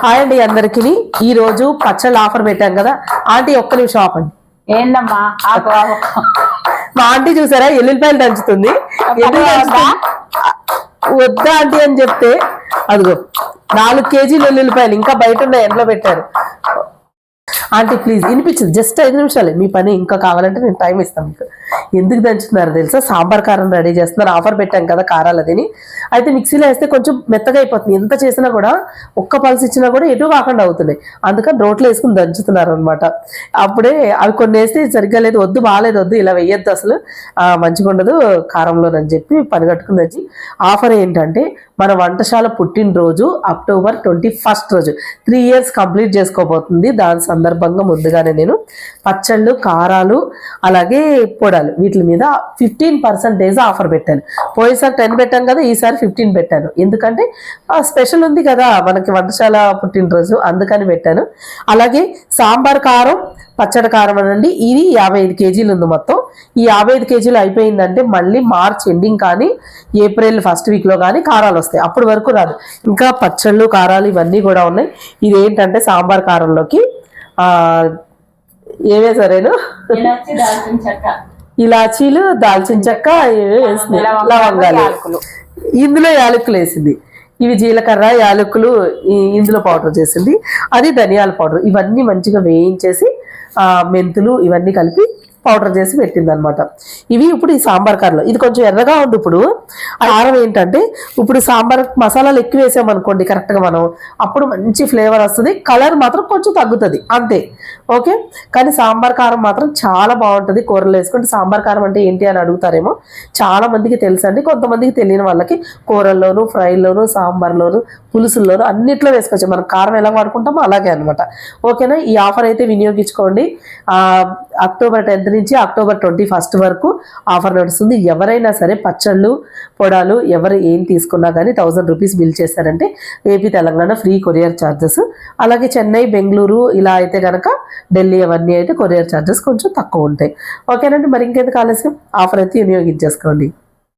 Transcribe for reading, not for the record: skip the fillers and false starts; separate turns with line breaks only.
Hi అండి అందరికి. ఈ రోజు పచ్చళ్ళ ఆఫర్ పెట్టాం కదా ఆంటీ, ఒక్క నిమిషం ఆపండి.
ఏందమ్మా
మా ఆంటీ చూసారా ఎల్లుల్లిపాయలు దంచుతుంది. వద్దా ఆంటీ అని చెప్తే అదిగో 4 కేజీలు ఎల్లుల్లిపాయలు ఇంకా బయట ఉన్న ఎండలో పెట్టారు. ఆంటీ ప్లీజ్ వినిపించదు, జస్ట్ 5 నిమిషాలే మీ పని. ఇంకా కావాలంటే నేను టైం ఇస్తాను మీకు. ఎందుకు దంచుతున్నారు తెలుసా? సాంబార్ కారం రెడీ చేస్తున్నారు. ఆఫర్ పెట్టాం కదా కారాలు అదిని. అయితే మిక్సీలో వేస్తే కొంచెం మెత్తగా అయిపోతుంది. ఎంత చేసినా కూడా ఒక్క పల్స్ ఇచ్చినా కూడా ఎటు కాకుండా అవుతున్నాయి. అందుకని రోట్లో వేసుకుని దంచుతున్నారు అనమాట. అప్పుడే అవి కొన్ని వేస్తే సరిగ్గా లేదు, వద్దు బాగాలేదు, వద్దు ఇలా వేయద్దు అసలు మంచిగా ఉండదు కారంలోనని చెప్పి పని కట్టుకుని దంచి. ఆఫర్ ఏంటంటే మన వంటశాల పుట్టినరోజు అక్టోబర్ 21 రోజు 3 years కంప్లీట్ చేసుకోబోతుంది. దాని సందర్భంగా ముందుగానే నేను పచ్చళ్ళు, కారాలు, అలాగే పొడాలు వీటి మీద 15% ఆఫర్ పెట్టాను. పోయినసారి 10 పెట్టాను కదా, ఈసారి 15 పెట్టాను. ఎందుకంటే స్పెషల్ ఉంది కదా మనకి వంటశాల పుట్టినరోజు, అందుకని పెట్టాను. అలాగే సాంబార్ కారం, పచ్చడి కారం అనండి, ఇది 55 కేజీలు ఉంది మొత్తం. ఈ 55 కేజీలు అయిపోయిందంటే మళ్ళీ మార్చ్ ఎండింగ్ కానీ ఏప్రిల్ ఫస్ట్ వీక్లో కానీ కారాలు వస్తాయి. అప్పటి వరకు రాదు. ఇంకా పచ్చళ్ళు, కారాలు ఇవన్నీ కూడా ఉన్నాయి. ఇది ఏంటంటే సాంబార్ కారంలోకి ఏవే సరేను ఇలాచీలు, దాల్చిన చెక్క, లవంగాలు, ఇందులో యాలకులు వేసింది. ఇవి జీలకర్ర, యాలకులు ఇందులో పౌడర్ చేసింది. అది ధనియాల పౌడర్. ఇవన్నీ మంచిగా వేయించేసి మెంతులు ఇవన్నీ కలిపి పౌడర్ చేసి పెట్టింది అనమాట. ఇవి ఇప్పుడు ఈ సాంబార్ కారంలో ఇది కొంచెం ఎర్రగా ఉంది. ఇప్పుడు కారం ఏంటంటే ఇప్పుడు సాంబార్ మసాలాలు ఎక్కువ వేసామనుకోండి కరెక్ట్గా మనం, అప్పుడు మంచి ఫ్లేవర్ వస్తుంది. కలర్ మాత్రం కొంచెం తగ్గుతుంది అంతే, ఓకే. కానీ సాంబార్ కారం మాత్రం చాలా బాగుంటుంది. కూరలు వేసుకుంటే సాంబార్ కారం అంటే ఏంటి అని అడుగుతారేమో, చాలా మందికి తెలుసు అండి. కొంతమందికి తెలియని వాళ్ళకి కూరల్లోనూ, ఫ్రైల్లోనూ, సాంబార్లోను, పులుసుల్లోనూ అన్నిట్లో వేసుకోవచ్చు. మనం కారం ఎలా వాడుకుంటామో అలాగే అనమాట, ఓకేనా. ఈ ఆఫర్ అయితే వినియోగించుకోండి. అక్టోబర్ 10 నుంచి అక్టోబర్ 21 వరకు ఆఫర్ నడుస్తుంది. ఎవరైనా సరే పచ్చళ్ళు, పొడాలు ఎవరు ఏం తీసుకున్నా కానీ 1000 రూపీస్ బిల్ చేశారంటే AP, Telangana free courier charges. అలాగే చెన్నై, బెంగళూరు ఇలా అయితే కనుక ఢిల్లీ అవన్నీ అయితే కొరియర్ ఛార్జెస్ కొంచెం తక్కువ ఉంటాయి, ఓకేనండి. మరి ఇంకెందుకు ఆలస్యం, ఆఫర్ అయితే వినియోగించేసుకోండి.